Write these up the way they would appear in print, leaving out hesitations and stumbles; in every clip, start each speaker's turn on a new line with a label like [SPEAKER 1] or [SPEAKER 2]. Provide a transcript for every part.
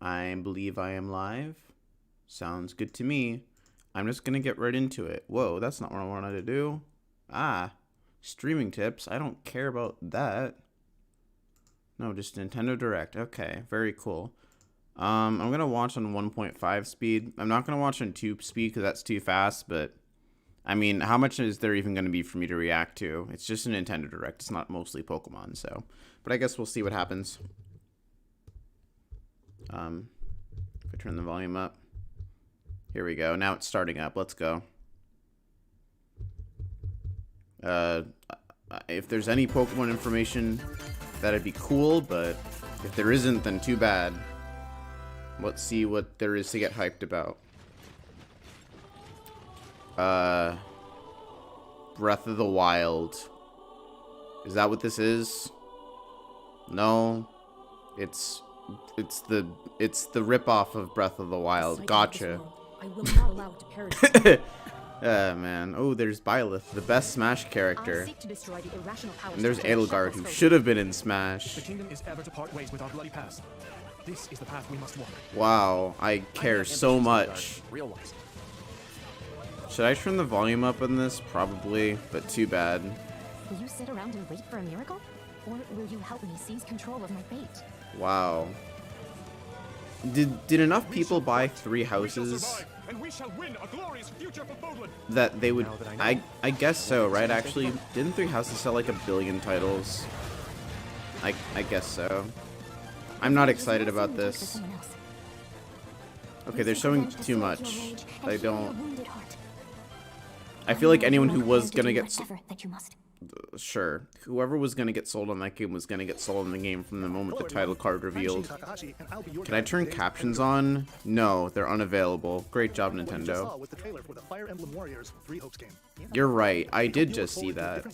[SPEAKER 1] I believe I am live. Sounds good to me. I'm just gonna get right into it. Whoa, that's not what I wanted to do. Streaming tips. I don't care about that. No, just Nintendo Direct. Okay, very cool. I'm gonna watch on 1.5 speed. I'm not gonna watch on 2 speed because that's too fast, but I mean, how much is there even gonna be for me to react to? It's just a Nintendo Direct. It's not mostly Pokemon, so. But I guess we'll see what happens. If I turn the volume up. Here we go. Now it's starting up. Let's go. If there's any Pokemon information, that'd be cool, but if there isn't, then too bad. Let's see what there is to get hyped about. Breath of the Wild. Is that what this is? No. It's the ripoff of Breath of the Wild. Gotcha.
[SPEAKER 2] I will not allow it to perish.
[SPEAKER 1] Man. Oh, there's Byleth, the best Smash character.
[SPEAKER 2] I seek to destroy the irrational powers
[SPEAKER 1] And there's
[SPEAKER 2] that hold
[SPEAKER 1] Edelgard, who
[SPEAKER 2] shackles
[SPEAKER 1] should have been in Smash.
[SPEAKER 3] The kingdom is ever to part ways with our bloody past. This is the path we must walk.
[SPEAKER 1] Wow, I care so much.
[SPEAKER 3] Real-wise.
[SPEAKER 1] Should I turn the volume up on this? Probably, but too bad.
[SPEAKER 4] Will you sit around and wait for a miracle? Or will you help me seize control of my fate?
[SPEAKER 1] Wow. Did enough people buy 3 houses that they would? I guess so, right? Actually, didn't 3 houses sell like 1 billion titles? I guess so. I'm not excited about this. Okay, they're showing too much. I don't. I feel like anyone who was gonna get sure, whoever was gonna get sold on that game was gonna get sold on the game from the moment the title card revealed. Can I turn captions on? No, they're unavailable. Great job, Nintendo. You're right. I did just see that.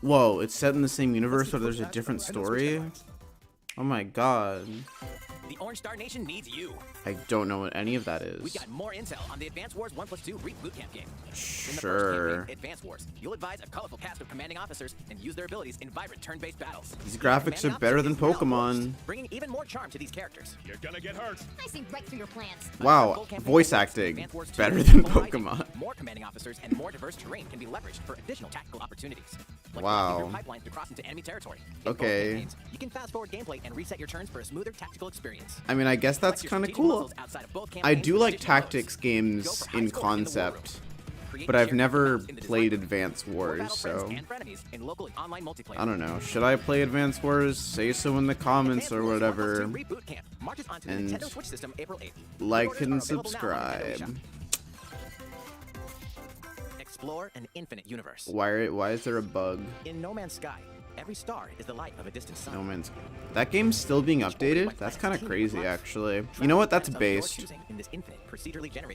[SPEAKER 1] Whoa, it's set in the same universe, but there's a different story? Oh my god.
[SPEAKER 5] The Orange Star Nation needs you.
[SPEAKER 1] I don't know what any of that is.
[SPEAKER 5] We got more intel on the Advance Wars 1+2 Greek boot camp game. In the first
[SPEAKER 1] Sure.
[SPEAKER 5] campaign, Advance Wars, you'll advise a colorful cast of commanding officers and use their abilities in vibrant turn-based battles.
[SPEAKER 1] These graphics are better than Pokemon.
[SPEAKER 5] Bringing even more charm to these characters.
[SPEAKER 6] You're gonna get hurt.
[SPEAKER 4] I see right through your plans.
[SPEAKER 1] Wow, voice acting better than Pokemon.
[SPEAKER 5] More commanding officers and more diverse terrain can be leveraged for additional tactical opportunities. Like
[SPEAKER 1] Wow.
[SPEAKER 5] your pipelines to cross into enemy territory. In both
[SPEAKER 1] Okay.
[SPEAKER 5] campaigns, you can fast forward gameplay and reset your turns for a smoother tactical experience.
[SPEAKER 1] I mean, I guess that's
[SPEAKER 5] Flex your
[SPEAKER 1] kind of
[SPEAKER 5] strategic
[SPEAKER 1] cool.
[SPEAKER 5] muscles outside of both
[SPEAKER 1] I
[SPEAKER 5] campaigns
[SPEAKER 1] do
[SPEAKER 5] with
[SPEAKER 1] like
[SPEAKER 5] additional modes.
[SPEAKER 1] tactics
[SPEAKER 5] Go
[SPEAKER 1] games
[SPEAKER 5] for high
[SPEAKER 1] in
[SPEAKER 5] scores in the war room.
[SPEAKER 1] concept,
[SPEAKER 5] Create
[SPEAKER 1] but
[SPEAKER 5] and
[SPEAKER 1] I've
[SPEAKER 5] share
[SPEAKER 1] never
[SPEAKER 5] battles in this
[SPEAKER 1] played
[SPEAKER 5] environment.
[SPEAKER 1] Advance
[SPEAKER 5] More
[SPEAKER 1] Wars,
[SPEAKER 5] battle friends
[SPEAKER 1] so
[SPEAKER 5] and frenemies in local online multiplayer.
[SPEAKER 1] I don't know. Should I play Advance Wars? Say so in the comments or whatever.
[SPEAKER 5] Reboot Camp marches onto the
[SPEAKER 1] And
[SPEAKER 5] Nintendo Switch system April 8th.
[SPEAKER 1] Like
[SPEAKER 5] Pre-orders
[SPEAKER 1] and
[SPEAKER 5] are available now on Nintendo
[SPEAKER 1] subscribe.
[SPEAKER 5] eShop. Explore an infinite universe.
[SPEAKER 1] Why is there a bug?
[SPEAKER 5] In No Man's Sky, every star is the light of a distant sun.
[SPEAKER 1] No Man's. That game's still being updated? That's kind of crazy, actually. You know what? That's based.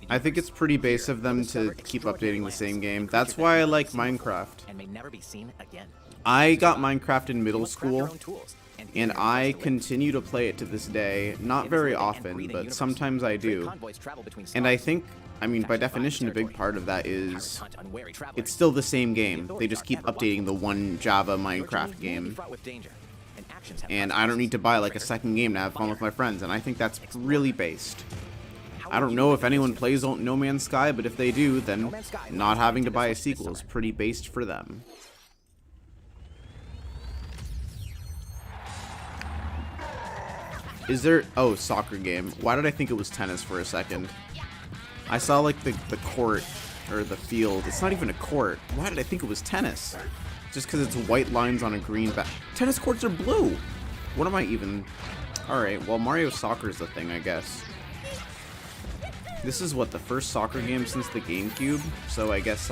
[SPEAKER 1] I think it's pretty base of them to keep updating the same game. That's why I like Minecraft.
[SPEAKER 5] And may never be seen again.
[SPEAKER 1] I got Minecraft in middle
[SPEAKER 5] You must craft your
[SPEAKER 1] school,
[SPEAKER 5] own tools and
[SPEAKER 1] and
[SPEAKER 5] use your
[SPEAKER 1] I
[SPEAKER 5] device to live.
[SPEAKER 1] continue to play it to this day. Not
[SPEAKER 5] In this
[SPEAKER 1] very
[SPEAKER 5] living and
[SPEAKER 1] often,
[SPEAKER 5] breathing
[SPEAKER 1] but
[SPEAKER 5] universe,
[SPEAKER 1] sometimes I
[SPEAKER 5] trade
[SPEAKER 1] do.
[SPEAKER 5] convoys travel between
[SPEAKER 1] And I
[SPEAKER 5] stars.
[SPEAKER 1] think, I mean, by
[SPEAKER 5] Fashion
[SPEAKER 1] definition, a big
[SPEAKER 5] territory.
[SPEAKER 1] part of that
[SPEAKER 5] Pirates
[SPEAKER 1] is
[SPEAKER 5] hunt unwary travelers.
[SPEAKER 1] it's still the same game.
[SPEAKER 5] The
[SPEAKER 1] They just keep updating the one Java
[SPEAKER 5] Your journey
[SPEAKER 1] Minecraft
[SPEAKER 5] may be
[SPEAKER 1] game.
[SPEAKER 5] fraught with danger, and actions have
[SPEAKER 1] And I don't need to buy like a second game to have fun with my friends, and I think that's really based. I don't know if anyone plays No Man's Sky, but if they do, then not having to buy a sequel is pretty based for them. Is there... Oh, soccer game. Why did I think it was tennis for a second? I saw like the court, or the field. It's not even a court. Why did I think it was tennis? Just because it's white lines on a green back. Tennis courts are blue! What am I even... Alright, well Mario Soccer is the thing, I guess. This is what, the first soccer game since the GameCube? So I guess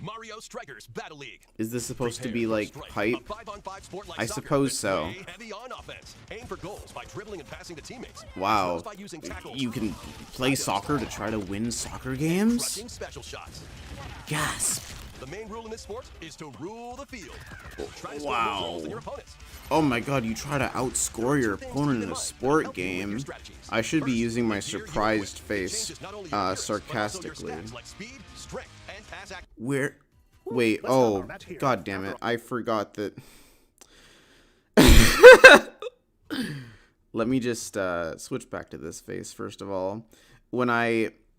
[SPEAKER 6] Mario Strikers Battle League.
[SPEAKER 1] Is this supposed to be like hype?
[SPEAKER 6] A 5-on-5 sport like
[SPEAKER 1] I
[SPEAKER 6] soccer,
[SPEAKER 1] suppose
[SPEAKER 6] but
[SPEAKER 1] so.
[SPEAKER 6] way heavy on offense. Aim for goals by dribbling and passing to teammates. as well
[SPEAKER 1] Wow.
[SPEAKER 6] as by using tackles,
[SPEAKER 1] You can play soccer to try to win soccer games?
[SPEAKER 6] crushing special shots.
[SPEAKER 1] Gasp.
[SPEAKER 6] The main rule in this sport is to rule the field. Try to score more
[SPEAKER 1] Wow.
[SPEAKER 6] goals than your opponents.
[SPEAKER 1] Oh my god, you try to outscore your opponent in a sport game. I should be using my surprised face sarcastically.
[SPEAKER 6] Like speed, strength, and pass ac-
[SPEAKER 1] Where? Wait, oh, god damn it. I forgot that. Let me just switch back to this face first of all.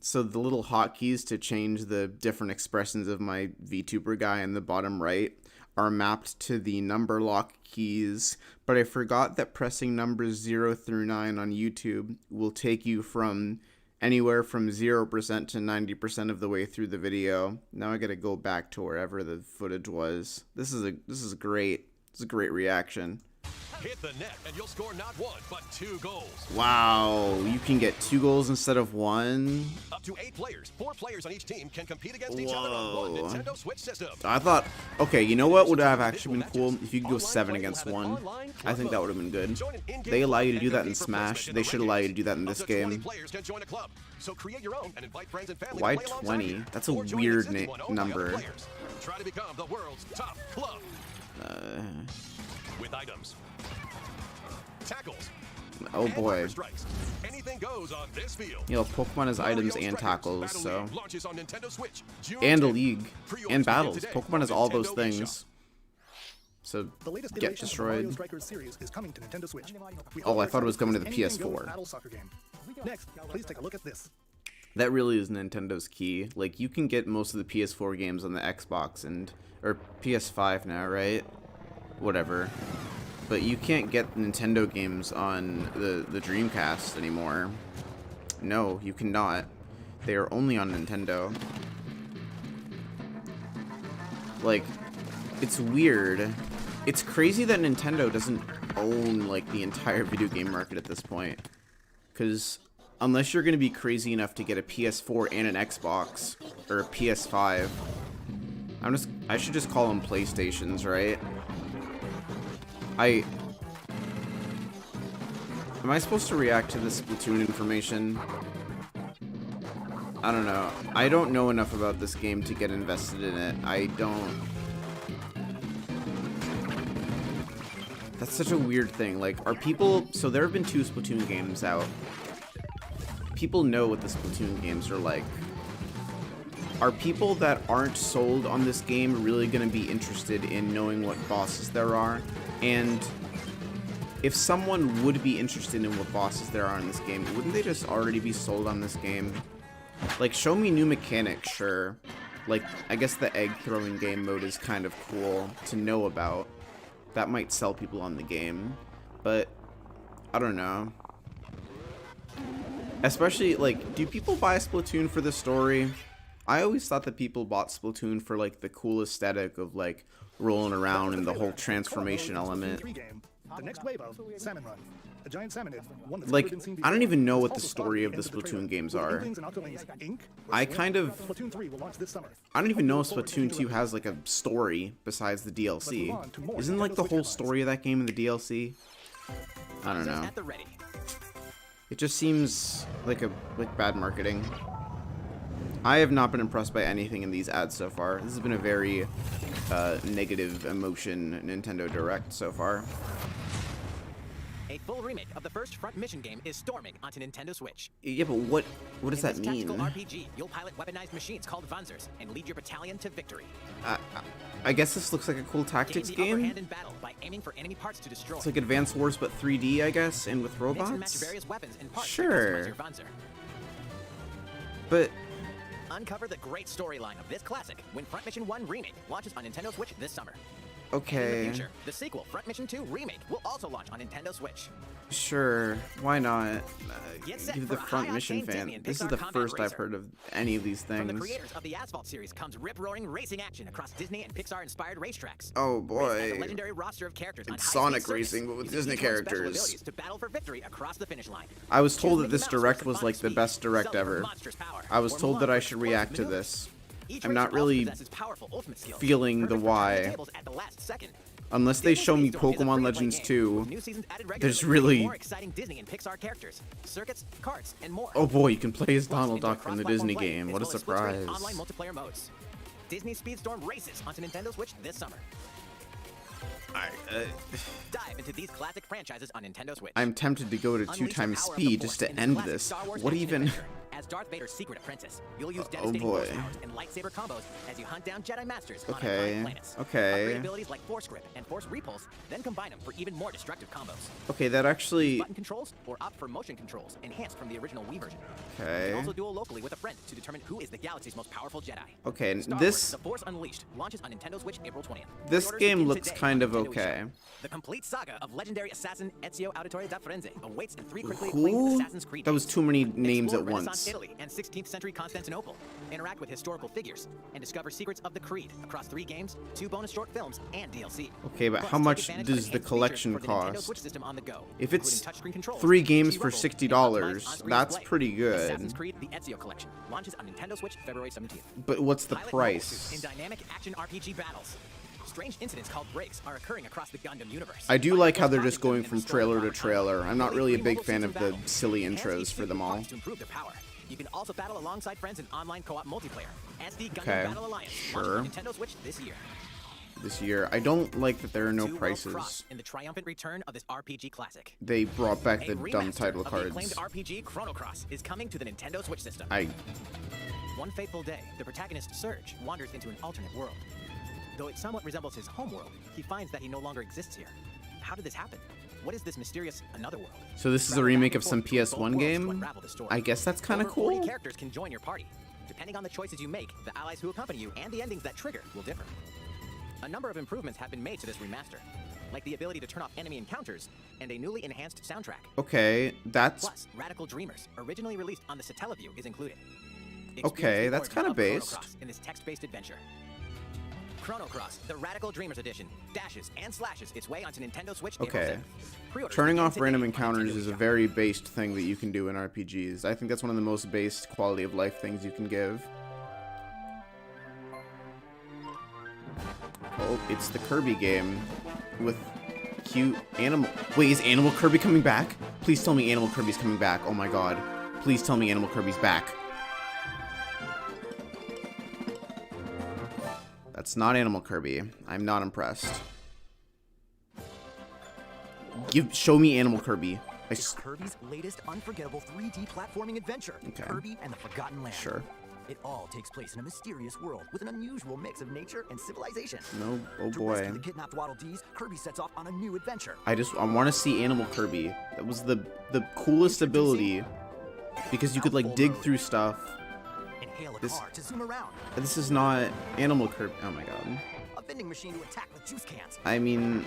[SPEAKER 1] So the little hotkeys to change the different expressions of my VTuber guy in the bottom right are mapped to the number lock keys, but I forgot that pressing numbers 0 through 9 on YouTube will take you from anywhere from 0% to 90% of the way through the video. Now I gotta go back to wherever the footage was. This is great. This is a great reaction.
[SPEAKER 6] Hit the net and you'll score not 1, but 2 goals.
[SPEAKER 1] Wow, you can get 2 goals instead of 1.
[SPEAKER 6] Up to 8 players. 4 players on each team can compete against each other on one Nintendo Switch system.
[SPEAKER 1] I thought, okay, you know what would have actually been cool? If you could go 7 against 1. I think that would have been good. They allow you to do that in Smash. They should allow you to do that in this game.
[SPEAKER 6] Players can join a club. So create your own and invite friends and family
[SPEAKER 1] Why
[SPEAKER 6] to play
[SPEAKER 1] 20?
[SPEAKER 6] alongside you.
[SPEAKER 1] That's a
[SPEAKER 6] Or join an
[SPEAKER 1] weird
[SPEAKER 6] existing one owned by
[SPEAKER 1] number.
[SPEAKER 6] other players. Try to become the world's top club. With items. Tackles.
[SPEAKER 1] Oh
[SPEAKER 6] and
[SPEAKER 1] boy.
[SPEAKER 6] hyper strikes. Anything goes on this field.
[SPEAKER 1] You know, Pokemon has items
[SPEAKER 6] Mario
[SPEAKER 1] and
[SPEAKER 6] Strikers
[SPEAKER 1] tackles,
[SPEAKER 6] Battle
[SPEAKER 1] so.
[SPEAKER 6] League launches on Nintendo Switch, June
[SPEAKER 1] And a
[SPEAKER 6] 10th.
[SPEAKER 1] league.
[SPEAKER 6] Pre-orders
[SPEAKER 1] And
[SPEAKER 6] begin
[SPEAKER 1] battles.
[SPEAKER 6] today
[SPEAKER 1] Pokemon
[SPEAKER 6] on
[SPEAKER 1] has all those
[SPEAKER 6] Nintendo
[SPEAKER 1] things.
[SPEAKER 6] eShop.
[SPEAKER 1] So,
[SPEAKER 7] The latest
[SPEAKER 1] get
[SPEAKER 7] iteration of the Mario
[SPEAKER 1] destroyed.
[SPEAKER 7] Strikers series is coming to Nintendo Switch. We
[SPEAKER 1] Oh, I
[SPEAKER 7] offer
[SPEAKER 1] thought it was coming to the
[SPEAKER 7] anything goes
[SPEAKER 1] PS4.
[SPEAKER 7] battle soccer game. Next, please take a look at this.
[SPEAKER 1] That really is Nintendo's key. Like, you can get most of the PS4 games on the Xbox or PS5 now, right? Whatever. But you can't get Nintendo games on the Dreamcast anymore. No, you cannot. They are only on Nintendo. Like, it's weird. It's crazy that Nintendo doesn't own, like, the entire video game market at this point. Because unless you're going to be crazy enough to get a PS4 and an Xbox, or a PS5, I should just call them PlayStations, right? Am I supposed to react to this Splatoon information? I don't know. I don't know enough about this game to get invested in it. That's such a weird thing. Like, so there have been 2 Splatoon games out. People know what the Splatoon games are like. Are people that aren't sold on this game really going to be interested in knowing what bosses there are? And if someone would be interested in what bosses there are in this game, wouldn't they just already be sold on this game? Like, show me new mechanics, sure. Like, I guess the egg throwing game mode is kind of cool to know about. That might sell people on the game. But, I don't know. Especially, like, do people buy Splatoon for the story? I always thought that people bought Splatoon for, like, the cool aesthetic of, like, rolling around and the whole transformation element.
[SPEAKER 7] The next wave of Salmon Run. A giant salmonid, one that's
[SPEAKER 1] Like,
[SPEAKER 7] never been seen
[SPEAKER 1] I don't
[SPEAKER 7] before.
[SPEAKER 1] even know what the
[SPEAKER 7] Also
[SPEAKER 1] story
[SPEAKER 7] starred
[SPEAKER 1] of the
[SPEAKER 7] in the trailer.
[SPEAKER 1] Splatoon games
[SPEAKER 7] With
[SPEAKER 1] are.
[SPEAKER 7] Inklings and Octolings Inc.
[SPEAKER 1] I kind of...
[SPEAKER 7] Splatoon 3 will launch this summer.
[SPEAKER 1] I don't even know if
[SPEAKER 7] Hope you look forward to
[SPEAKER 1] Splatoon 2
[SPEAKER 7] taking a
[SPEAKER 1] has, like, a story besides the
[SPEAKER 7] Let's move on to
[SPEAKER 1] DLC.
[SPEAKER 7] more
[SPEAKER 1] Isn't, like,
[SPEAKER 7] Nintendo
[SPEAKER 1] the
[SPEAKER 7] Switch
[SPEAKER 1] whole
[SPEAKER 7] headlines.
[SPEAKER 1] story of that game in the DLC? I don't know.
[SPEAKER 5] At the ready.
[SPEAKER 1] It just seems like bad marketing. I have not been impressed by anything in these ads so far. This has been a very negative emotion Nintendo Direct so far.
[SPEAKER 5] A full remake of the first Front Mission game is storming onto Nintendo Switch.
[SPEAKER 1] Yeah, but what does that
[SPEAKER 5] In this
[SPEAKER 1] mean?
[SPEAKER 5] tactical RPG, you'll pilot weaponized machines called Panzers and lead your battalion to victory.
[SPEAKER 1] I guess this looks like a cool
[SPEAKER 5] Gain
[SPEAKER 1] tactics
[SPEAKER 5] the upper
[SPEAKER 1] game.
[SPEAKER 5] hand in battle by aiming for enemy parts to destroy.
[SPEAKER 1] It's like Advance Wars but 3D, I guess, and with
[SPEAKER 5] Mix and match
[SPEAKER 1] robots.
[SPEAKER 5] various weapons and parts
[SPEAKER 1] Sure.
[SPEAKER 5] to customize your Panzer.
[SPEAKER 1] But
[SPEAKER 5] Uncover the great storyline of this classic when Front Mission 1 Remake launches on Nintendo Switch this summer. In
[SPEAKER 1] okay,
[SPEAKER 5] the future, the sequel, Front Mission 2 Remake, will also launch on Nintendo Switch.
[SPEAKER 1] sure, why not?
[SPEAKER 5] Get set
[SPEAKER 1] Give
[SPEAKER 5] for
[SPEAKER 1] the
[SPEAKER 5] a
[SPEAKER 1] Front
[SPEAKER 5] high-octane
[SPEAKER 1] Mission
[SPEAKER 5] Disney
[SPEAKER 1] fan.
[SPEAKER 5] and
[SPEAKER 1] This is
[SPEAKER 5] Pixar
[SPEAKER 1] the
[SPEAKER 5] combat
[SPEAKER 1] first I've
[SPEAKER 5] racer.
[SPEAKER 1] heard of any of these
[SPEAKER 5] From the
[SPEAKER 1] things.
[SPEAKER 5] creators of the Asphalt series comes rip-roaring racing action across Disney and Pixar-inspired racetracks.
[SPEAKER 1] Oh
[SPEAKER 5] Race as
[SPEAKER 1] boy.
[SPEAKER 5] a legendary roster of characters on
[SPEAKER 1] It's
[SPEAKER 5] high-speed
[SPEAKER 1] Sonic
[SPEAKER 5] circuits,
[SPEAKER 1] racing, but with
[SPEAKER 5] using
[SPEAKER 1] Disney
[SPEAKER 5] each one's special
[SPEAKER 1] characters.
[SPEAKER 5] abilities to battle for victory across the finish line.
[SPEAKER 1] I was
[SPEAKER 5] Choose
[SPEAKER 1] told that
[SPEAKER 5] Mickey
[SPEAKER 1] this
[SPEAKER 5] Mouse
[SPEAKER 1] direct
[SPEAKER 5] for
[SPEAKER 1] was like the
[SPEAKER 5] sonic
[SPEAKER 1] best
[SPEAKER 5] speed,
[SPEAKER 1] direct
[SPEAKER 5] Zelda for
[SPEAKER 1] ever.
[SPEAKER 5] monstrous power,
[SPEAKER 1] I was
[SPEAKER 5] or
[SPEAKER 1] told that
[SPEAKER 5] Mulan
[SPEAKER 1] I
[SPEAKER 5] for
[SPEAKER 1] should
[SPEAKER 5] explosive
[SPEAKER 1] react to
[SPEAKER 5] maneuvers.
[SPEAKER 1] this.
[SPEAKER 5] Each
[SPEAKER 1] I'm
[SPEAKER 5] racer
[SPEAKER 1] not
[SPEAKER 5] also
[SPEAKER 1] really
[SPEAKER 5] possesses powerful ultimate skills,
[SPEAKER 1] feeling the
[SPEAKER 5] perfect for
[SPEAKER 1] why.
[SPEAKER 5] turning tables at the last second.
[SPEAKER 1] Unless they
[SPEAKER 5] Disney
[SPEAKER 1] show me
[SPEAKER 5] Speedstorm is a
[SPEAKER 1] Pokemon
[SPEAKER 5] free-to-play
[SPEAKER 1] Legends
[SPEAKER 5] game
[SPEAKER 1] 2,
[SPEAKER 5] with new seasons added regularly,
[SPEAKER 1] there's
[SPEAKER 5] bringing
[SPEAKER 1] really...
[SPEAKER 5] more exciting Disney and Pixar characters, circuits, karts, and more.
[SPEAKER 1] Oh boy, you can play as
[SPEAKER 5] Plus,
[SPEAKER 1] Donald
[SPEAKER 5] enjoy
[SPEAKER 1] Duck from the
[SPEAKER 5] cross-platform
[SPEAKER 1] Disney
[SPEAKER 5] play,
[SPEAKER 1] game.
[SPEAKER 5] as
[SPEAKER 1] What a
[SPEAKER 5] well as split-screen
[SPEAKER 1] surprise.
[SPEAKER 5] Online multiplayer modes. Disney Speedstorm races onto Nintendo Switch this summer. Dive into these classic franchises on Nintendo Switch.
[SPEAKER 1] I'm tempted to go to
[SPEAKER 5] Unleash
[SPEAKER 1] 2
[SPEAKER 5] the
[SPEAKER 1] times
[SPEAKER 5] power of the
[SPEAKER 1] speed
[SPEAKER 5] Force
[SPEAKER 1] just to
[SPEAKER 5] in this
[SPEAKER 1] end
[SPEAKER 5] classic
[SPEAKER 1] this.
[SPEAKER 5] Star Wars
[SPEAKER 1] What
[SPEAKER 5] action
[SPEAKER 1] even...
[SPEAKER 5] adventure as Darth Vader's secret apprentice. You'll use devastating
[SPEAKER 1] boy.
[SPEAKER 5] force powers and lightsaber combos as you hunt down Jedi Masters on
[SPEAKER 1] Okay,
[SPEAKER 5] iconic planets.
[SPEAKER 1] okay.
[SPEAKER 5] Upgrade abilities like Force Grip and Force Repulse, then combine them for even more destructive combos.
[SPEAKER 1] Okay, that actually...
[SPEAKER 5] Button controls or opt for motion controls, enhanced from the original Wii version. You
[SPEAKER 1] Okay.
[SPEAKER 5] can also duel locally with a friend to determine who is the galaxy's most powerful Jedi.
[SPEAKER 1] Okay, and
[SPEAKER 5] Star
[SPEAKER 1] this...
[SPEAKER 5] Wars: The Force Unleashed launches on Nintendo Switch April 20th.
[SPEAKER 1] This
[SPEAKER 5] Pre-orders
[SPEAKER 1] game
[SPEAKER 5] begin
[SPEAKER 1] looks
[SPEAKER 5] today
[SPEAKER 1] kind
[SPEAKER 5] on
[SPEAKER 1] of
[SPEAKER 5] Nintendo
[SPEAKER 1] okay.
[SPEAKER 5] eShop. The complete saga of legendary assassin Ezio Auditore da Firenze awaits in 3 critically acclaimed
[SPEAKER 1] Who?
[SPEAKER 5] Assassin's Creed
[SPEAKER 1] That was
[SPEAKER 5] games.
[SPEAKER 1] too many names
[SPEAKER 5] Explore
[SPEAKER 1] at
[SPEAKER 5] Renaissance
[SPEAKER 1] once.
[SPEAKER 5] Italy and 16th century Constantinople. Interact with historical figures and discover secrets of the Creed across 3 games, 2 bonus short films, and DLC.
[SPEAKER 1] Okay, but
[SPEAKER 5] Plus,
[SPEAKER 1] how
[SPEAKER 5] take
[SPEAKER 1] much
[SPEAKER 5] advantage of
[SPEAKER 1] does the
[SPEAKER 5] enhanced
[SPEAKER 1] collection
[SPEAKER 5] features for the Nintendo
[SPEAKER 1] cost?
[SPEAKER 5] Switch system on the go,
[SPEAKER 1] If it's
[SPEAKER 5] including touchscreen controls,
[SPEAKER 1] 3 games
[SPEAKER 5] key
[SPEAKER 1] for
[SPEAKER 5] rumble,
[SPEAKER 1] $60,
[SPEAKER 5] and optimized on-screen
[SPEAKER 1] that's
[SPEAKER 5] display.
[SPEAKER 1] pretty good.
[SPEAKER 5] Assassin's Creed: The Ezio Collection launches on Nintendo Switch February 17th.
[SPEAKER 1] But what's the
[SPEAKER 5] Pilot mobile suits
[SPEAKER 1] price?
[SPEAKER 5] in dynamic action RPG battles. Strange incidents called breaks are occurring across the Gundam universe.
[SPEAKER 1] I do
[SPEAKER 5] Find
[SPEAKER 1] like
[SPEAKER 5] the
[SPEAKER 1] how
[SPEAKER 5] most
[SPEAKER 1] they're just
[SPEAKER 5] popular
[SPEAKER 1] going
[SPEAKER 5] and
[SPEAKER 1] from
[SPEAKER 5] destroy
[SPEAKER 1] trailer
[SPEAKER 5] the
[SPEAKER 1] to
[SPEAKER 5] power
[SPEAKER 1] trailer. I'm not
[SPEAKER 5] Only
[SPEAKER 1] really a
[SPEAKER 5] 3
[SPEAKER 1] big
[SPEAKER 5] mobile
[SPEAKER 1] fan
[SPEAKER 5] suits
[SPEAKER 1] of
[SPEAKER 5] in
[SPEAKER 1] the
[SPEAKER 5] battle.
[SPEAKER 1] silly
[SPEAKER 5] Enhance
[SPEAKER 1] intros
[SPEAKER 5] each
[SPEAKER 1] for them
[SPEAKER 5] suit
[SPEAKER 1] all.
[SPEAKER 5] with to improve their power. You can also battle alongside friends in online co-op multiplayer. SD Gundam
[SPEAKER 1] Okay,
[SPEAKER 5] Battle Alliance
[SPEAKER 1] sure.
[SPEAKER 5] launches on Nintendo Switch this year.
[SPEAKER 1] This year, I don't like that there are no
[SPEAKER 5] 2 worlds
[SPEAKER 1] prices.
[SPEAKER 5] cross in the triumphant return of this RPG classic.
[SPEAKER 1] They brought back
[SPEAKER 5] A
[SPEAKER 1] the dumb
[SPEAKER 5] remaster
[SPEAKER 1] title
[SPEAKER 5] of the acclaimed
[SPEAKER 1] cards.
[SPEAKER 5] RPG Chrono Cross is coming to the Nintendo Switch system. One fateful day, the protagonist Surge wanders into an alternate world. Though it somewhat resembles his homeworld, he finds that he no longer exists here. How did this happen? What is this mysterious another world?
[SPEAKER 1] So this is a
[SPEAKER 5] Travel
[SPEAKER 1] remake
[SPEAKER 5] back
[SPEAKER 1] of
[SPEAKER 5] and
[SPEAKER 1] some
[SPEAKER 5] forth between both
[SPEAKER 1] PS1
[SPEAKER 5] worlds to
[SPEAKER 1] game?
[SPEAKER 5] unravel the story.
[SPEAKER 1] I guess that's kind of
[SPEAKER 5] Over 40
[SPEAKER 1] cool.
[SPEAKER 5] characters can join your party. Depending on the choices you make, the allies who accompany you and the endings that trigger will differ. A number of improvements have been made to this remaster, like the ability to turn off enemy encounters and a newly enhanced soundtrack.
[SPEAKER 1] Okay, that's...
[SPEAKER 5] Plus, Radical Dreamers, originally released on the Satellaview, is included.
[SPEAKER 1] Okay,
[SPEAKER 5] Experience the
[SPEAKER 1] that's
[SPEAKER 5] origin
[SPEAKER 1] kinda
[SPEAKER 5] of Chrono
[SPEAKER 1] based.
[SPEAKER 5] Cross in this text-based adventure. Chrono Cross, the Radical Dreamers edition, dashes and slashes its way onto Nintendo Switch. April
[SPEAKER 1] Okay.
[SPEAKER 5] 7th. Pre-orders
[SPEAKER 1] Turning
[SPEAKER 5] begin
[SPEAKER 1] off
[SPEAKER 5] today
[SPEAKER 1] random
[SPEAKER 5] on
[SPEAKER 1] encounters
[SPEAKER 5] Nintendo
[SPEAKER 1] is a
[SPEAKER 5] eShop.
[SPEAKER 1] very based thing that you can do in RPGs. I think that's one of the most based quality of life things you can give. Oh, it's the Kirby game with cute animal... Wait, is Animal Kirby coming back? Please tell me Animal Kirby's coming back. Oh my god. Please tell me Animal Kirby's back. That's not Animal Kirby. I'm not impressed. Show me Animal Kirby.
[SPEAKER 8] It's Kirby's latest unforgettable 3D platforming adventure,
[SPEAKER 1] Okay.
[SPEAKER 8] Kirby and the Forgotten Land.
[SPEAKER 1] Sure.
[SPEAKER 8] It all takes place in a mysterious world with an unusual mix of nature and civilization.
[SPEAKER 1] No, oh
[SPEAKER 8] To
[SPEAKER 1] boy.
[SPEAKER 8] rescue the kidnapped Waddle Dees, Kirby sets off on a new adventure.
[SPEAKER 1] I want to see Animal Kirby. That was the coolest ability because you could like dig through stuff.
[SPEAKER 8] Inhale a
[SPEAKER 1] This-
[SPEAKER 8] car to zoom around.
[SPEAKER 1] This is not Animal Kirby. Oh my god.
[SPEAKER 8] A vending machine to attack with juice cans.
[SPEAKER 1] I mean,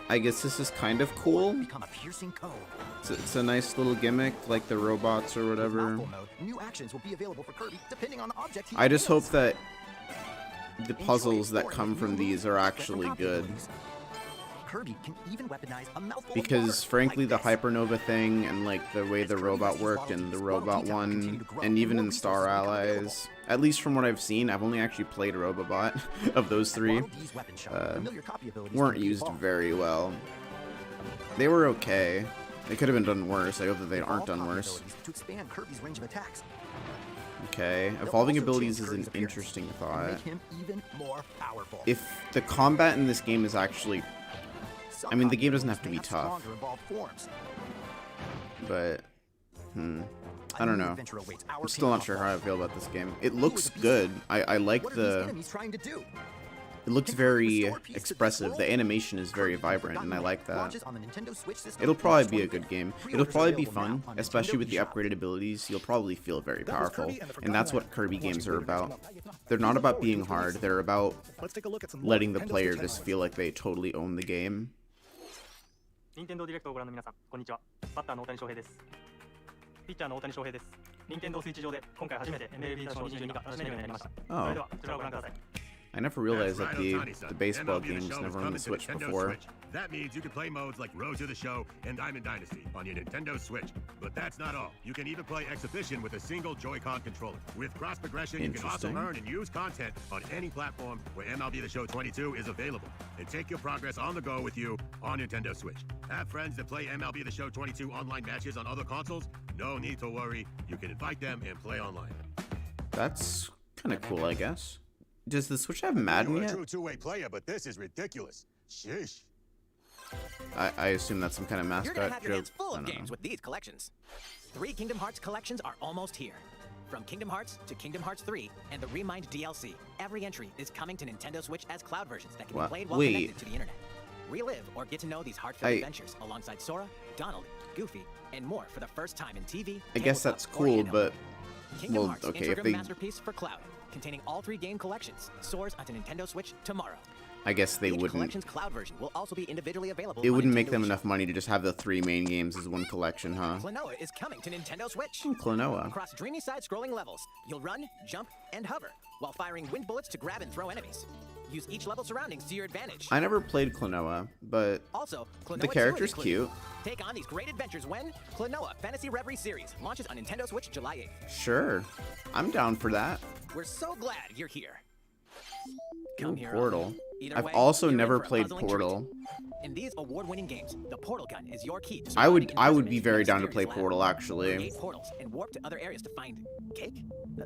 [SPEAKER 1] I guess this is kind of cool.
[SPEAKER 8] Become a piercing cone.
[SPEAKER 1] It's a nice little gimmick, like the robots or
[SPEAKER 8] With
[SPEAKER 1] whatever.
[SPEAKER 8] mouthful mode, new actions will be available for Kirby depending on the object he
[SPEAKER 1] I just hope
[SPEAKER 8] kills.
[SPEAKER 1] that the
[SPEAKER 8] Enjoy
[SPEAKER 1] puzzles that
[SPEAKER 8] exploring
[SPEAKER 1] come
[SPEAKER 8] with
[SPEAKER 1] from
[SPEAKER 8] new
[SPEAKER 1] these
[SPEAKER 8] moves
[SPEAKER 1] are
[SPEAKER 8] and
[SPEAKER 1] actually
[SPEAKER 8] special
[SPEAKER 1] good.
[SPEAKER 8] abilities. Kirby can even weaponize a mouthful
[SPEAKER 1] Because
[SPEAKER 8] of water,
[SPEAKER 1] frankly,
[SPEAKER 8] like
[SPEAKER 1] the
[SPEAKER 8] this.
[SPEAKER 1] Hypernova thing and like the way the robot worked and the robot one, and even in Star Allies, at least from what I've seen, I've only actually played Robobot of those
[SPEAKER 8] At
[SPEAKER 1] 3,
[SPEAKER 8] Waddle Dee's weapon shop, familiar copy abilities
[SPEAKER 1] weren't
[SPEAKER 8] can be
[SPEAKER 1] used
[SPEAKER 8] evolved.
[SPEAKER 1] very well. They were okay. They could have been done worse. I hope that they
[SPEAKER 8] Evolve
[SPEAKER 1] aren't done
[SPEAKER 8] copy
[SPEAKER 1] worse.
[SPEAKER 8] abilities to expand Kirby's range of attacks.
[SPEAKER 1] Okay,
[SPEAKER 8] They'll
[SPEAKER 1] evolving
[SPEAKER 8] also
[SPEAKER 1] abilities
[SPEAKER 8] change
[SPEAKER 1] is an
[SPEAKER 8] Kirby's appearance
[SPEAKER 1] interesting
[SPEAKER 8] and
[SPEAKER 1] thought.
[SPEAKER 8] make him even more powerful.
[SPEAKER 1] If the combat in this game is actually,
[SPEAKER 8] Some
[SPEAKER 1] I mean, the
[SPEAKER 8] copy
[SPEAKER 1] game doesn't have to
[SPEAKER 8] abilities
[SPEAKER 1] be
[SPEAKER 8] may
[SPEAKER 1] tough.
[SPEAKER 8] stronger evolved forms.
[SPEAKER 1] but I
[SPEAKER 8] A
[SPEAKER 1] don't
[SPEAKER 8] new
[SPEAKER 1] know.
[SPEAKER 8] adventure awaits our
[SPEAKER 1] I'm still not
[SPEAKER 8] paintball
[SPEAKER 1] sure
[SPEAKER 8] club.
[SPEAKER 1] how I feel about this game. It looks good. I like
[SPEAKER 8] What are these
[SPEAKER 1] the.
[SPEAKER 8] enemies trying to do?
[SPEAKER 1] It looks
[SPEAKER 8] Can Kirby
[SPEAKER 1] very
[SPEAKER 8] restore peace to this
[SPEAKER 1] expressive.
[SPEAKER 8] world?
[SPEAKER 1] The animation is very
[SPEAKER 8] Kirby
[SPEAKER 1] vibrant,
[SPEAKER 8] Forgotten
[SPEAKER 1] and I
[SPEAKER 8] Land
[SPEAKER 1] like that.
[SPEAKER 8] launches on the Nintendo Switch system
[SPEAKER 1] It'll
[SPEAKER 8] April
[SPEAKER 1] probably be a
[SPEAKER 8] 25th.
[SPEAKER 1] good game. It'll
[SPEAKER 8] Pre-orders
[SPEAKER 1] probably be
[SPEAKER 8] available now
[SPEAKER 1] fun,
[SPEAKER 8] on
[SPEAKER 1] especially
[SPEAKER 8] Nintendo
[SPEAKER 1] with the
[SPEAKER 8] eShop.
[SPEAKER 1] upgraded abilities. You'll probably feel very
[SPEAKER 7] That was
[SPEAKER 1] powerful,
[SPEAKER 7] Kirby and the
[SPEAKER 1] and
[SPEAKER 7] Forgotten
[SPEAKER 1] that's what
[SPEAKER 7] Land.
[SPEAKER 1] Kirby
[SPEAKER 7] Watching
[SPEAKER 1] games are
[SPEAKER 7] video
[SPEAKER 1] about.
[SPEAKER 7] original.
[SPEAKER 1] They're not about being
[SPEAKER 7] Before we
[SPEAKER 1] hard.
[SPEAKER 7] release
[SPEAKER 1] They're about
[SPEAKER 7] Let's take a look at some more
[SPEAKER 1] letting the
[SPEAKER 7] Nintendo
[SPEAKER 1] player
[SPEAKER 7] Switch
[SPEAKER 1] just
[SPEAKER 7] headlines.
[SPEAKER 1] feel like they totally own the game.
[SPEAKER 3] 任天堂ディレクトをご覧の皆さん、こんにちは。バッターの大谷翔平です。ピッチャーの大谷翔平です。任天堂スイッチ上で今回初めて MLB 打賞22が楽しめるようになりました。それではこちらをご覧ください。
[SPEAKER 1] I never realized that the baseball games never on the Switch before.
[SPEAKER 6] That means you can play modes like Road to the Show and Diamond Dynasty on your Nintendo Switch. But that's not all. You can even play Exhibition with a single Joy-Con controller. With cross progression, you can also
[SPEAKER 1] Interesting.
[SPEAKER 6] earn and use content on any platform where MLB The Show 22 is available. And take your progress on the go with you on Nintendo Switch. Have friends that play MLB The Show 22 online matches on other consoles? No need to worry. You can invite them and play online.
[SPEAKER 1] That's kind of cool, I guess. Does the Switch have Madden
[SPEAKER 6] You're a
[SPEAKER 1] yet?
[SPEAKER 6] true two-way player, but this is ridiculous. Sheesh.
[SPEAKER 1] I assume that's some kind of
[SPEAKER 5] You're gonna
[SPEAKER 1] mascot
[SPEAKER 5] have your
[SPEAKER 1] joke.
[SPEAKER 5] hands full
[SPEAKER 1] I
[SPEAKER 5] of
[SPEAKER 1] don't
[SPEAKER 5] games
[SPEAKER 1] know.
[SPEAKER 5] with these collections. 3 Kingdom Hearts collections are almost here. From Kingdom Hearts to Kingdom Hearts 3 and the Remind DLC, every entry is coming to Nintendo Switch as cloud versions that can be played while connected to the internet. Relive or get to know these heartfelt adventures alongside Sora, Donald, Goofy, and more for the first time in TV.
[SPEAKER 1] I guess that's cool, but
[SPEAKER 5] Kingdom Hearts Interim Masterpiece for Cloud, containing all 3 game collections, soars onto Nintendo Switch tomorrow.
[SPEAKER 1] I guess they wouldn't.
[SPEAKER 5] Collection's cloud version will also be individually available.
[SPEAKER 1] It wouldn't make them enough money to just have the 3 main games as one collection, huh?
[SPEAKER 5] Klonoa is coming to Nintendo Switch.
[SPEAKER 1] Klonoa.
[SPEAKER 5] Across dreamy side-scrolling levels, you'll run, jump, and hover while firing wind bullets to grab and throw enemies. Use each level's surroundings to your advantage.
[SPEAKER 1] I never played Klonoa, but
[SPEAKER 5] also, Klonoa
[SPEAKER 1] the character's cute.
[SPEAKER 5] Take on these great adventures when Klonoa Fantasy Reverie Series launches on Nintendo Switch July 8th.
[SPEAKER 1] Sure, I'm down for that.
[SPEAKER 5] We're so glad you're here. Come here.
[SPEAKER 1] Portal. I've also never played Portal.
[SPEAKER 5] In these award-winning games, the portal gun is your key to
[SPEAKER 1] I would be very down to play Portal, actually.
[SPEAKER 5] Create portals and warp to other areas to find cake?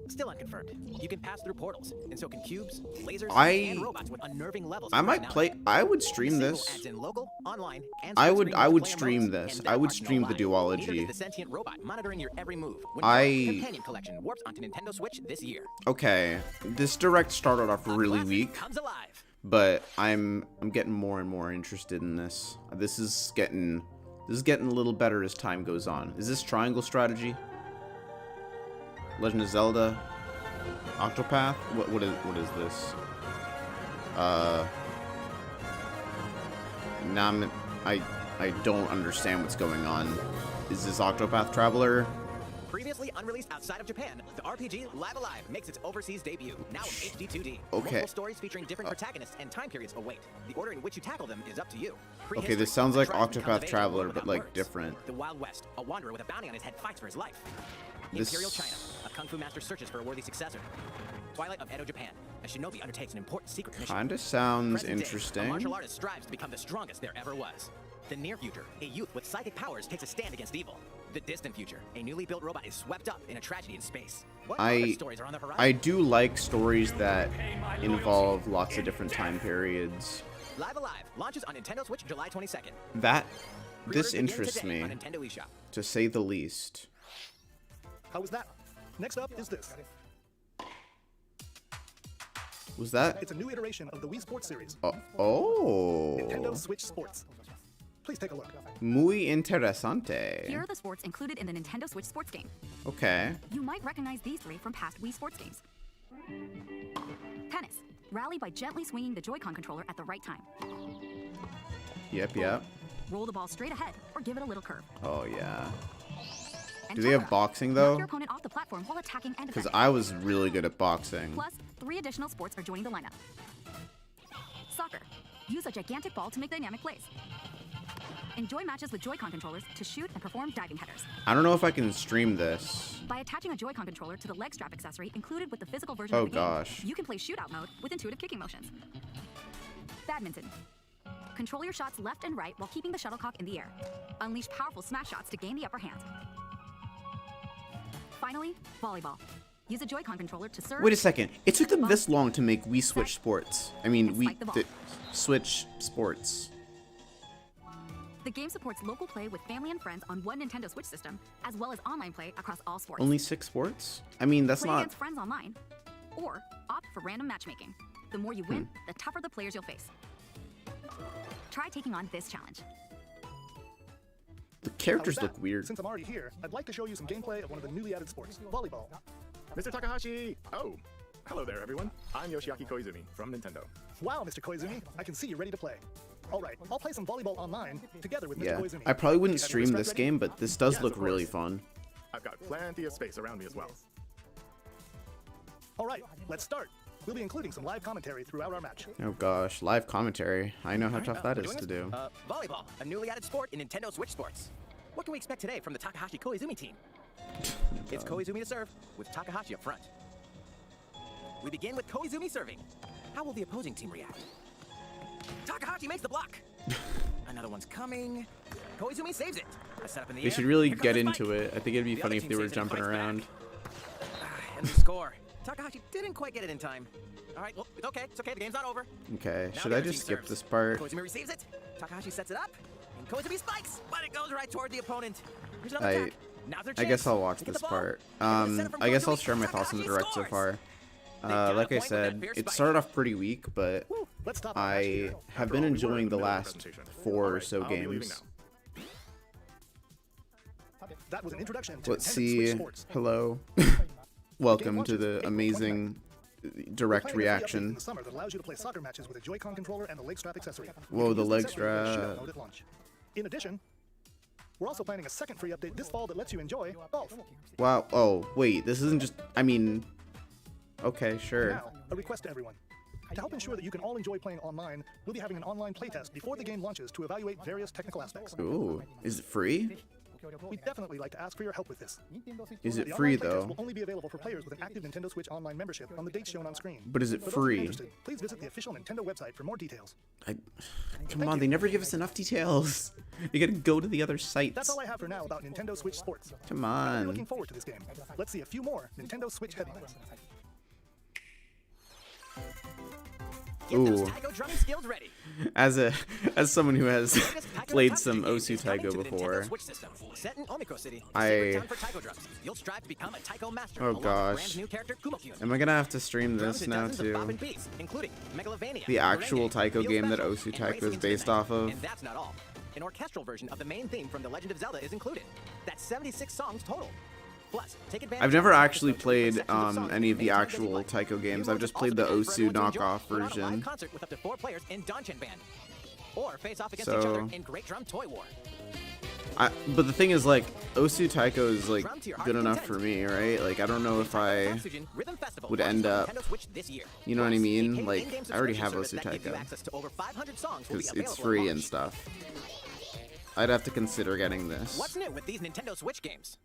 [SPEAKER 5] Still unconfirmed. You can pass through portals, and so can cubes, lasers, and robots with unnerving levels.
[SPEAKER 1] I might play. I would stream this.
[SPEAKER 5] Local, online, and
[SPEAKER 1] I would stream this. I would stream the duology.
[SPEAKER 5] The sentient robot monitoring your every move. Companion collection warps onto Nintendo Switch this year.
[SPEAKER 1] Okay, this direct started off really weak.
[SPEAKER 5] Comes alive.
[SPEAKER 1] But I'm getting more and more interested in this. This is getting a little better as time goes on. Is this triangle strategy? Legend of Zelda? Octopath? What is this? I don't understand what's going on. Is this Octopath Traveler?
[SPEAKER 5] Previously unreleased outside of Japan, the RPG Live Alive makes its overseas debut, now in HD 2D.
[SPEAKER 1] Okay.
[SPEAKER 5] Multiple stories featuring different protagonists and time periods await. The order in which you tackle them is up to you.
[SPEAKER 1] Okay, this sounds like Octopath Traveler, but like different.
[SPEAKER 5] The Wild West, a wanderer with a bounty on his head fights for his life. Imperial China, a kung fu master searches for a worthy successor. Twilight of Edo, Japan, a shinobi undertakes an important secret mission.
[SPEAKER 1] Kinda sounds
[SPEAKER 5] Present day,
[SPEAKER 1] interesting.
[SPEAKER 5] a martial artist strives to become the strongest there ever was. The near future, a youth with psychic powers takes a stand against evil. The distant future, a newly built robot is swept up in a tragedy in space. What other stories are on the horizon?
[SPEAKER 1] I do like stories that involve lots of different time periods.
[SPEAKER 5] Live Alive launches on Nintendo Switch July 22nd.
[SPEAKER 1] This interests me, to say the least.
[SPEAKER 7] How was that? Next up is this.
[SPEAKER 1] Was that?
[SPEAKER 7] It's a new iteration of the Wii Sports series.
[SPEAKER 1] Oh.
[SPEAKER 7] Nintendo Switch Sports. Please take a look.
[SPEAKER 1] Muy interesante.
[SPEAKER 2] Here are the sports included in the Nintendo Switch sports game.
[SPEAKER 1] Okay.
[SPEAKER 2] You might recognize these 3 from past Wii Sports games. Tennis. Rally by gently swinging the Joy-Con controller at the right time.
[SPEAKER 1] Yep.
[SPEAKER 2] Roll the ball straight ahead or give it a little curve.
[SPEAKER 1] Oh, yeah.
[SPEAKER 2] And
[SPEAKER 1] Do they have boxing, though?
[SPEAKER 2] Knock your opponent off the platform while attacking and
[SPEAKER 1] Because
[SPEAKER 2] defending.
[SPEAKER 1] I was really good at boxing.
[SPEAKER 2] Plus, 3 additional sports are joining the lineup. Soccer. Use a gigantic ball to make dynamic plays. Enjoy matches with Joy-Con controllers to shoot and perform diving headers.
[SPEAKER 1] I don't know if I can stream this.
[SPEAKER 2] By attaching a Joy-Con controller to the leg strap accessory included with the physical version of the game, you can play shootout mode with intuitive kicking motions. Badminton. Control your shots left and right while keeping the shuttlecock in the air. Unleash powerful smash shots to gain the upper hand. Finally, volleyball. Use a Joy-Con controller to serve.
[SPEAKER 1] Wait a second. It took them this long to make Wii Switch Sports. I mean, Switch Sports.
[SPEAKER 2] The game supports local play with family and friends on one Nintendo Switch system, as well as online play across all sports.
[SPEAKER 1] Only 6 sports? I mean, that's
[SPEAKER 2] play
[SPEAKER 1] not...
[SPEAKER 2] against friends online, or opt for random matchmaking. The more you win, the tougher the players you'll face. Try taking on this challenge.
[SPEAKER 1] The characters look weird.
[SPEAKER 7] Since I'm already here, I'd like to show you some gameplay of one of the newly added sports, volleyball.
[SPEAKER 9] Mr. Takahashi! Oh, hello there, everyone. I'm Yoshiaki Koizumi from Nintendo.
[SPEAKER 7] Wow, Mr. Koizumi, I can see you're ready to play. All right, I'll play some volleyball online together with Mr. Koizumi.
[SPEAKER 1] I probably wouldn't stream this game, but this does look really fun.
[SPEAKER 9] I've got plenty of space around me as well.
[SPEAKER 7] All right, let's start. We'll be including some live commentary throughout our match.
[SPEAKER 1] Oh gosh, live commentary. I know how tough that is to do.
[SPEAKER 5] Volleyball, a newly added sport in Nintendo Switch Sports. What can we expect today from the Takahashi Koizumi team? It's Koizumi to serve, with Takahashi up front. We begin with Koizumi serving. How will the opposing team react? Takahashi makes the block. Another one's coming. Koizumi saves it. A setup in the air.
[SPEAKER 1] They should really get into it. I think it'd be funny if they were jumping around.
[SPEAKER 5] And the score. Takahashi didn't quite get it in time. All right, well, it's okay. It's okay. The game's not over.
[SPEAKER 1] Okay,
[SPEAKER 5] Now
[SPEAKER 1] should
[SPEAKER 5] the
[SPEAKER 1] I
[SPEAKER 5] other
[SPEAKER 1] just
[SPEAKER 5] team
[SPEAKER 1] skip
[SPEAKER 5] serves.
[SPEAKER 1] this part?
[SPEAKER 5] Koizumi receives it. Takahashi sets it up. And Koizumi spikes, but it goes right toward the opponent. Here's another attack.
[SPEAKER 1] I guess I'll watch this part. I guess I'll share my thoughts on the Direct so far. Like I said, it started off pretty weak, but I have been enjoying the last 4 or so games.
[SPEAKER 7] That was an introduction to
[SPEAKER 1] Let's see. Hello. Welcome to the amazing Direct reaction.
[SPEAKER 7] That allows you to play soccer matches with a Joy-Con controller and a leg strap accessory.
[SPEAKER 1] Whoa, the leg strap.
[SPEAKER 7] In addition, we're also planning a second free update this fall that lets you enjoy golf.
[SPEAKER 1] Wow. Oh, wait. This isn't just... I mean... Okay, sure.
[SPEAKER 7] Now, a request to everyone. To help ensure that you can all enjoy playing online, we'll be having an online playtest before the game launches to evaluate various technical aspects.
[SPEAKER 1] Ooh. Is it free?
[SPEAKER 7] We'd definitely like to ask for your help with this.
[SPEAKER 1] Is it free, though?
[SPEAKER 7] Will only be available for players with an active Nintendo Switch Online membership on the dates shown on screen.
[SPEAKER 1] But is it free?
[SPEAKER 7] Please visit the official Nintendo website for more details.
[SPEAKER 1] Come on, they never give us enough details. You gotta go to the other sites.
[SPEAKER 7] That's all I have for now about Nintendo Switch Sports.
[SPEAKER 1] Come
[SPEAKER 7] I'm
[SPEAKER 1] on.
[SPEAKER 7] looking forward to this game. Let's see a few more Nintendo Switch headlines.
[SPEAKER 1] Ooh. As someone who has played some Osu Taigo before, oh gosh, am I gonna have to stream this now too? The actual Taiko game that Osu Taigo is based off of.
[SPEAKER 5] And that's not all. An orchestral version of the main theme from The Legend of Zelda is included. That's 76 songs total. Plus, take advantage.
[SPEAKER 1] I've never actually played any of the actual Taiko games. I've just played the Osu knockoff version.
[SPEAKER 5] Concert with up to 4 players in Danchan Band. Or face off against each other in Great Drum Toy War.
[SPEAKER 1] But the thing is, like, Osu Taiko is, like, good enough for me, right? Like, I don't know if I would end up, you know what I mean? Like, I already have Osu Taiko. Because it's free and stuff. I'd have to consider getting this.
[SPEAKER 5] What's new with these Nintendo Switch games?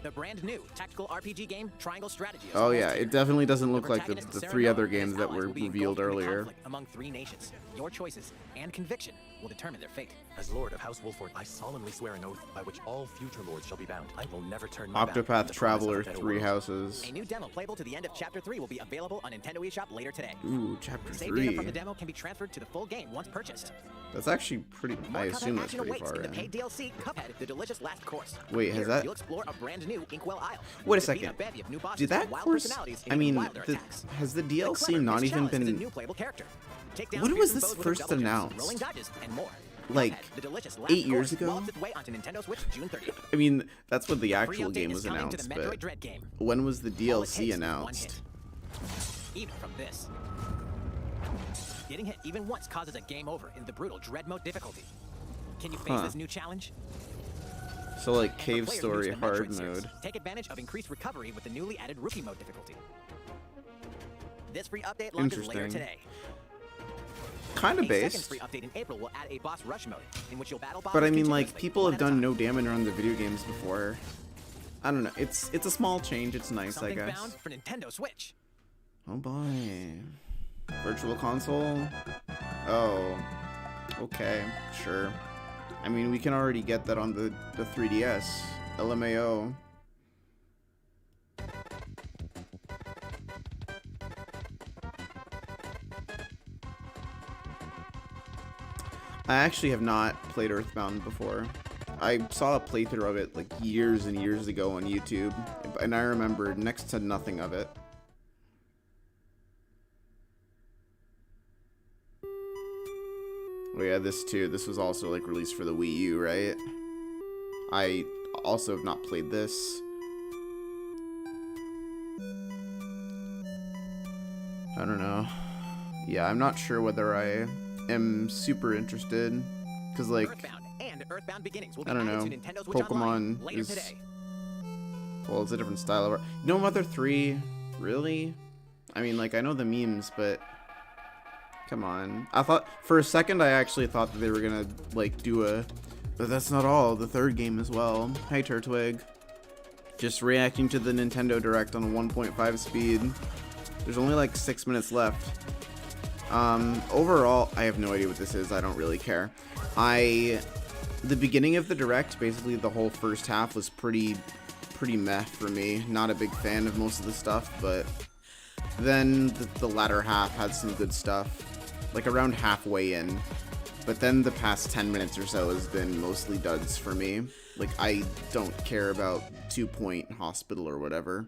[SPEAKER 5] The brand new tactical RPG game, Triangle Strategy.
[SPEAKER 1] Oh yeah, it definitely doesn't look like the 3 other games that were revealed earlier.
[SPEAKER 5] Among 3 nations, your choices and conviction will determine their fate.
[SPEAKER 8] As Lord of House Wolford, I solemnly swear an oath by which all future lords shall be bound. I will never turn my back on
[SPEAKER 1] Octopath
[SPEAKER 8] the
[SPEAKER 1] Traveler
[SPEAKER 8] promise of
[SPEAKER 1] 3 Houses.
[SPEAKER 5] A new demo playable to the end of Chapter 3 will be available on Nintendo eShop later today.
[SPEAKER 1] Ooh, Chapter 3.
[SPEAKER 5] Save data from the demo can be transferred to the full game once purchased.
[SPEAKER 1] That's actually pretty... I assume that's pretty far in.
[SPEAKER 5] The paid DLC, Cuphead, the delicious last course.
[SPEAKER 1] Wait, has that...
[SPEAKER 5] You'll explore a brand new Inkwell Isle.
[SPEAKER 1] Wait a second. Did that course... I mean, has the DLC not even been... When was this first announced? Like, 8 years ago? I mean, that's when the actual game was announced, but... When was the DLC announced?
[SPEAKER 5] Even from this. Getting hit even once causes a game over in the brutal Dread Mode difficulty. Can you face this new challenge?
[SPEAKER 1] So like Cave Story hard mode.
[SPEAKER 5] Take advantage of increased recovery with the newly added Rookie Mode difficulty. This free update launches later today.
[SPEAKER 1] Kind of based.
[SPEAKER 5] Second free update in April will add a boss rush mode in which you'll battle bosses.
[SPEAKER 1] But I mean, like, people have done no damage on the video games before. I don't know. It's a small change. It's nice, I guess.
[SPEAKER 5] Found for Nintendo Switch.
[SPEAKER 1] Oh boy. Virtual console? Oh. Okay, sure. I mean, we can already get that on the 3DS. LMAO. I actually have not played Earthbound before. I saw a playthrough of it like years and years ago on YouTube, and I remember next to nothing of it. Oh yeah, this too. This was also like released for the Wii U, right? I also have not played this. I don't know. Yeah, I'm not sure whether I am super interested, because like, I don't know, Pokemon is, well, it's a different style of art. No Mother 3, really? I mean, like, I know the memes, but come on. I thought, for a second, I actually thought that they were gonna, like, do a, but that's not all, the third game as well. Hi, Turtwig. Just reacting to the Nintendo Direct on 1.5 speed. There's only like 6 minutes left. Overall, I have no idea what this is. I don't really care. The beginning of the Direct, basically the whole first half, was pretty meh for me. Not a big fan of most of the stuff, but then the latter half had some good stuff. Like around halfway in, But then the past 10 minutes or so has been mostly duds for me. Like, I don't care about 2 Point Hospital or whatever.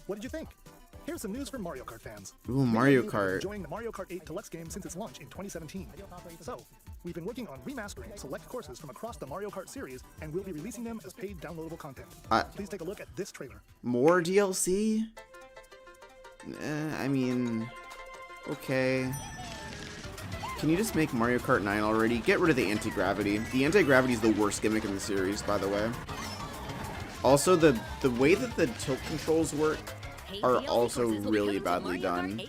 [SPEAKER 7] What did you think? Here's some news for Mario Kart fans.
[SPEAKER 1] Ooh, Mario Kart.
[SPEAKER 7] Enjoying the Mario Kart 8 Deluxe game since its launch in 2017. So, we've been working on remastering select courses from across the Mario Kart series, and we'll be releasing them as paid downloadable content. Please take a look at this trailer.
[SPEAKER 1] More DLC? I mean, okay. Can you just make Mario Kart 9 already? Get rid of the anti-gravity. The anti-gravity is the worst gimmick in the series, by the way. Also, the way that the tilt controls work are also really badly done.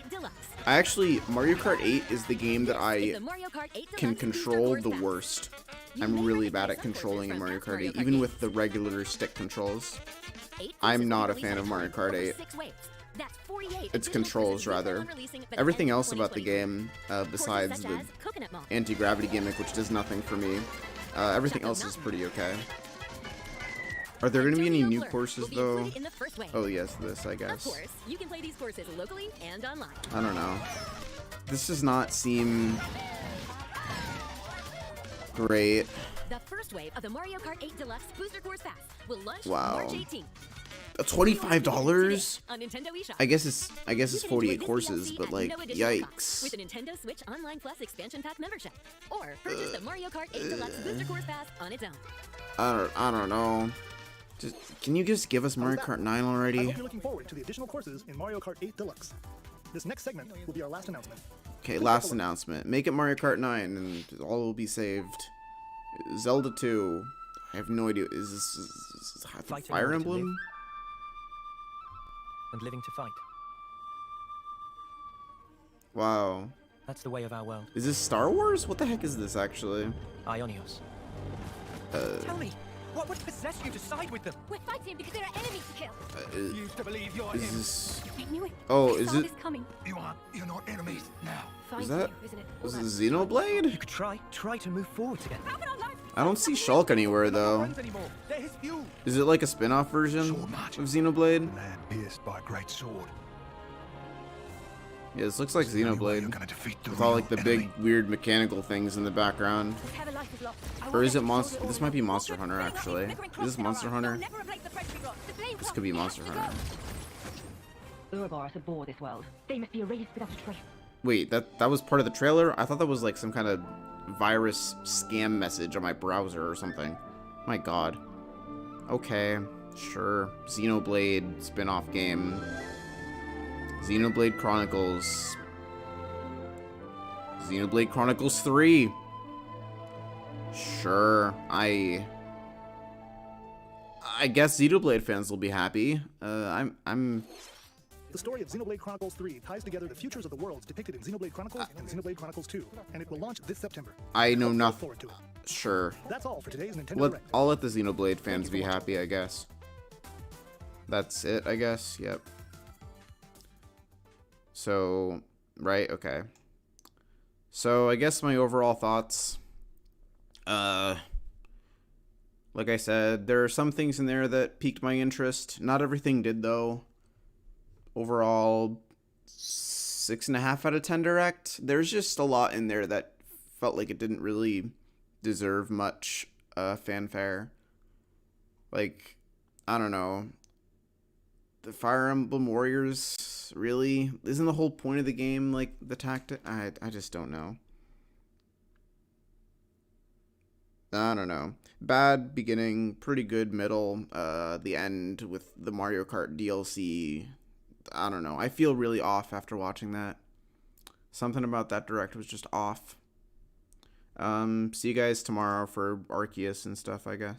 [SPEAKER 1] Mario Kart 8 is the game that I can control the worst. I'm really bad at controlling in Mario Kart 8, even with the regular stick controls. I'm not a fan of Mario Kart 8. Its controls, rather. Everything else about the game, besides the anti-gravity gimmick, which does nothing for me, everything else is pretty okay. Are there going to be any new courses, though? Oh, yes, this, I guess. Of course, you can play these courses locally and online. I don't know. This does not seem great.
[SPEAKER 2] The first wave of the Mario Kart 8 Deluxe Booster Course Pass will launch
[SPEAKER 1] March
[SPEAKER 2] 18th.
[SPEAKER 1] $25? I guess it's 48 courses, but like, yikes.
[SPEAKER 2] With a Nintendo Switch Online Plus expansion pack membership, or purchase the Mario Kart 8 Deluxe Booster Course Pass on its own.
[SPEAKER 1] I don't know. Can you just give us Mario Kart 9 already?
[SPEAKER 7] I hope you're looking forward to the additional courses in Mario Kart 8 Deluxe. This next segment will be our last announcement.
[SPEAKER 1] Okay, last announcement. Make it Mario Kart 9 and all will be saved. Zelda 2. I have no idea. Is this Fire Emblem?
[SPEAKER 5] And living to fight.
[SPEAKER 1] Wow.
[SPEAKER 5] That's the way of our world.
[SPEAKER 1] Is this Star Wars? What the heck is this, actually?
[SPEAKER 5] Ionios. Tell me, what would possess you to side with them?
[SPEAKER 2] We're fighting because there are enemies to kill.
[SPEAKER 5] You used to believe you're
[SPEAKER 1] is
[SPEAKER 5] him.
[SPEAKER 1] this...
[SPEAKER 2] I knew it.
[SPEAKER 1] Oh,
[SPEAKER 2] I
[SPEAKER 1] is
[SPEAKER 2] saw
[SPEAKER 1] it...
[SPEAKER 2] this coming.
[SPEAKER 9] You're not enemies now.
[SPEAKER 1] Is that... Was it Xenoblade?
[SPEAKER 5] You could try to move forward together.
[SPEAKER 1] I don't see Shulk anywhere, though. Is it like a spin-off version of Xenoblade?
[SPEAKER 9] Man pierced by a great sword.
[SPEAKER 1] Yeah, this looks like Xenoblade. With all like the big, weird mechanical things in the background. Or is it Monster... This might be Monster Hunter, actually. Is this Monster Hunter? This could be Monster Hunter.
[SPEAKER 4] Ouroboros abhor this world. They must be erased without a trace.
[SPEAKER 1] Wait, that was part of the trailer? I thought that was like some kind of virus scam message on my browser or something. My god. Okay, sure. Xenoblade spin-off game. Xenoblade Chronicles. Xenoblade Chronicles 3. Sure, I guess Xenoblade fans will be happy. I'm
[SPEAKER 7] The story of Xenoblade Chronicles 3 ties together the futures of the worlds depicted in Xenoblade Chronicles and Xenoblade Chronicles 2, and it will launch this September.
[SPEAKER 1] I know nothing.
[SPEAKER 7] Forward to it.
[SPEAKER 1] Sure.
[SPEAKER 7] That's all for today's Nintendo Direct.
[SPEAKER 1] I'll let the Xenoblade fans be happy, I guess. That's it, I guess. Yep. So, right, okay. So, I guess my overall thoughts. Like I said, there are some things in there that piqued my interest. Not everything did, though. Overall, 6.5 out of 10 Direct. There's just a lot in there that felt like it didn't really deserve much fanfare. Like, I don't know. The Fire Emblem Warriors, really? Isn't the whole point of the game, like, the tactic? I just don't know. I don't know. Bad beginning, pretty good middle. The end with the Mario Kart DLC. I don't know. I feel really off after watching that. Something about that Direct was just off. See you guys tomorrow for Arceus and stuff, I guess.